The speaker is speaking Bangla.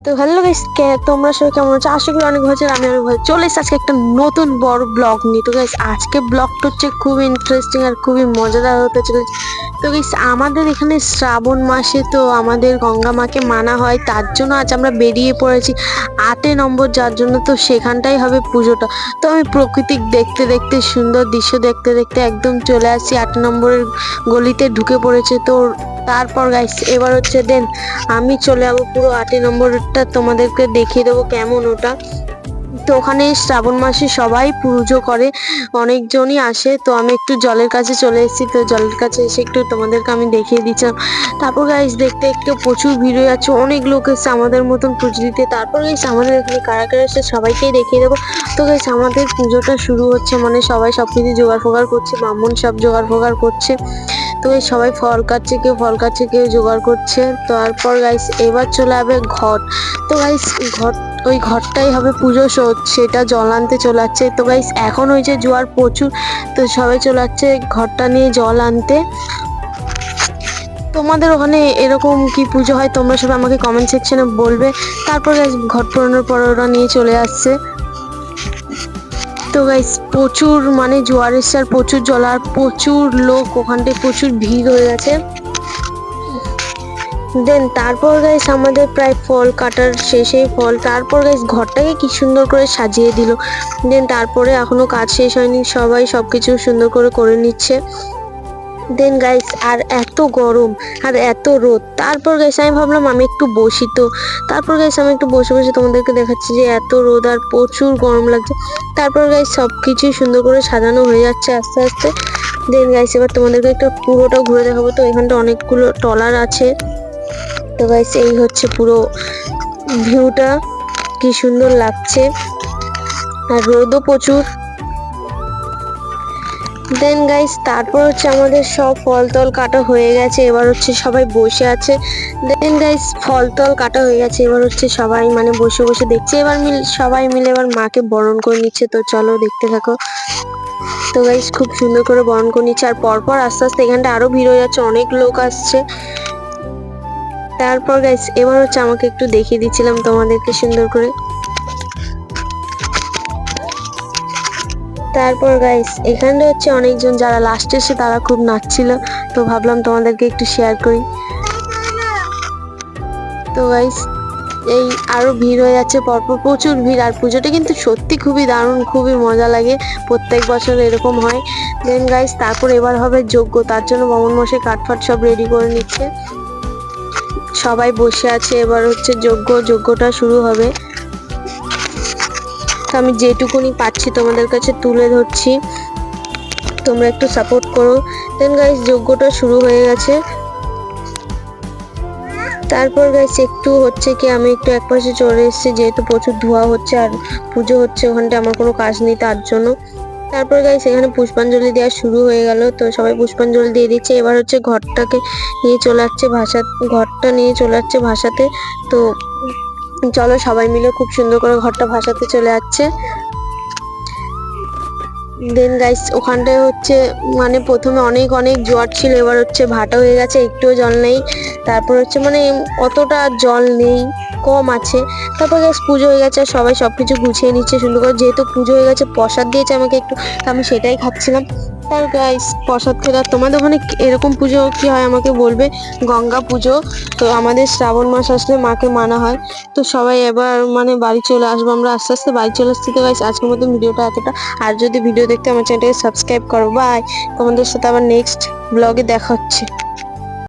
তো হ্যালো গাইস, তোমরা সবাই কেমন আছো? আশা করি অনেক ভালো আছো। আমি অনেক ভালো চলে এসেছি আজকে একটা নতুন বড় ব্লগ নিয়ে। তো গাইস, আজকে ব্লগটা হচ্ছে খুবই ইন্টারেস্টিং আর খুবই মজাদার হতে চলেছে। তো গাইস, আমাদের এখানে শ্রাবণ মাসে তো আমাদের গঙ্গা মাকে মানা হয়, তার জন্য আজ আমরা বেরিয়ে পড়েছি 8 নম্বর যার জন্য। তো সেখানটাই হবে পুজোটা। তো আমি প্রকৃতিক দেখতে দেখতে, সুন্দর দৃশ্য দেখতে দেখতে একদম চলে আসছি 8 নম্বরের গলিতে ঢুকে পড়েছে। তো তারপর গাইস এবার হচ্ছে আমি চলে যাবো পুরো 8 নম্বরটা, তোমাদেরকে দেখিয়ে দেবো কেমন ওটা। তো ওখানে শ্রাবণ মাসে সবাই পুজো করে, অনেকজনই আসে। তো আমি একটু জলের কাছে চলে এসেছি, তো জলের কাছে এসে একটু তোমাদেরকে আমি দেখিয়ে দিচ্ছিলাম। তারপর গাইস দেখতে একটু প্রচুর ভিড় হয়ে যাচ্ছে, অনেক লোক এসছে আমাদের মতন পুজো দিতে। তারপর গাইস আমাদের এখানে কারা কারা এসে সবাইকেই দেখিয়ে দেবো। তো গাইস আমাদের পুজোটা শুরু হচ্ছে, মানে সবাই সবকিছু জোগাড় ফোগাড় করছে, ব্রাহ্মণ সব জোগাড় ফোগাড় করছে। তো এই সবাই ফল কাটছে, কেউ ফল কাটছে, কেউ জোগাড় করছে। তারপর গাইস এবার চলে যাবে ঘট। তো গাইস ওই ঘরটাই হবে পুজো, সেটা জল আনতে চলে যাচ্ছে। তো গাইস এখন হয়েছে জোয়ার প্রচুর, তো সবাই চলে যাচ্ছে ঘরটা নিয়ে জল আনতে। তোমাদের ওখানে এরকম কি পুজো হয় তোমরা সবাই আমাকে কমেন্ট সেকশনে বলবে। তারপর গাইস ঘট পুরানোর পর ওরা নিয়ে চলে আসছে। তো গাইস প্রচুর মানে জোয়ার এসছে আর প্রচুর জল আর প্রচুর লোক, ওখানটায় প্রচুর ভিড় হয়ে গেছে। তারপর গাইস আমাদের প্রায় ফল কাটার শেষে ফল, তারপর গাইস ঘরটাকে কি সুন্দর করে সাজিয়ে দিল। তারপরে এখনো কাজ শেষ হয়নি, সবাই সবকিছু সুন্দর করে করে নিচ্ছে। গাইস আর এত গরম আর এত রোদ। তারপর গাইস আমি ভাবলাম আমি একটু বসি। তো তারপর গাইস আমি একটু বসে বসে তোমাদেরকে দেখাচ্ছি যে এত রোদ আর প্রচুর গরম লাগছে। তারপর গাইস সবকিছুই সুন্দর করে সাজানো হয়ে যাচ্ছে আস্তে আস্তে। গাইস এবার তোমাদেরকে একটু পুরোটা ঘুরে দেখাবো। তো এখানটা অনেকগুলো ট্রলার আছে। তো গাইস এই হচ্ছে পুরো ভিউটা, কি সুন্দর লাগছে আর রোদও প্রচুর। গাইস তারপর হচ্ছে আমাদের সব ফল টল কাটা হয়ে গেছে, এবার হচ্ছে সবাই বসে আছে। গাইস ফল টল কাটা হয়ে গেছে, এবার হচ্ছে সবাই মানে বসে বসে দেখছে। এবার সবাই মিলে এবার মাকে বরণ করে নিচ্ছে। তো চলো দেখতে থাকো। তো গাইস খুব সুন্দর করে বরণ করে নিচ্ছে আর পরপর আস্তে আস্তে এখানটা আরো ভিড় হয়ে যাচ্ছে, অনেক লোক আসছে। তারপর গাইস এবার হচ্ছে আমাকে একটু দেখিয়ে দিচ্ছিলাম তোমাদেরকে সুন্দর করে। তারপর গাইস এখানে হচ্ছে অনেকজন যারা লাস্টে এসে তারা খুব নাচছিল, তো ভাবলাম তোমাদেরকে একটু শেয়ার করি। তো গাইস এই আরো ভিড় হয়ে যাচ্ছে, পরপর প্রচুর ভিড় আর পুজোটা কিন্তু সত্যি খুবই দারুণ, খুবই মজা লাগে, প্রত্যেক বছর এরকম হয়। গাইস তারপর এবার হবে যজ্ঞ, তার জন্য বামুন মশাই কাঠফাট সব রেডি করে নিচ্ছে, সবাই বসে আছে। এবার হচ্ছে যজ্ঞটা শুরু হবে। তো আমি যেটুকুনি পাচ্ছি তোমাদের কাছে তুলে ধরছি, তোমরা একটু সাপোর্ট করো। গাইস যজ্ঞটা শুরু হয়ে গেছে। তারপর গাইস একটু হচ্ছে কি আমি একটু একপাশে চলে এসেছি, যেহেতু প্রচুর ধোঁয়া হচ্ছে আর পুজো হচ্ছে, ওখানটা আমার কোনো কাজ নেই তার জন্য। তারপর গাইস এখানে পুষ্পাঞ্জলি দেওয়া শুরু হয়ে গেল, তো সবাই পুষ্পাঞ্জলি দিয়ে দিচ্ছে। এবার হচ্ছে ঘরটা নিয়ে চলে যাচ্ছে ভাসাতে। তো চলো সবাই মিলে খুব সুন্দর করে ঘরটা ভাসাতে চলে যাচ্ছে। গাইস ওখানটায় হচ্ছে মানে প্রথমে অনেক অনেক জোয়ার ছিল, এবার হচ্ছে ভাটা হয়ে গেছে, একটুও জল নেই। তারপর হচ্ছে মানে অতটা জল নেই, কম আছে। তারপর গাইস পুজো হয়ে গেছে, সবাই সবকিছু গুছিয়ে নিচ্ছে সুন্দর করে। যেহেতু পুজো হয়ে গেছে প্রসাদ দিয়েছে আমাকে একটু, আমি সেটাই খাচ্ছিলাম। তার গাইস প্রসাদ খেলা। তোমাদের ওখানে এরকম পুজো কি হয় আমাকে বলবে। গঙ্গা পুজো, তো আমাদের শ্রাবণ মাস আসলে মাকে মানা হয়। তো সবাই এবার মানে বাড়ি চলে আসবো, আমরা আস্তে আস্তে বাড়ি চলে আসছি। তো গাইস আজকের মতো ভিডিওটা এতটা। আর যদি ভিডিও দেখতে আমার চ্যানেলটাকে সাবস্ক্রাইব করো। বাই, তোমাদের সাথে আবার নেক্সট ব্লগে দেখা হচ্ছে।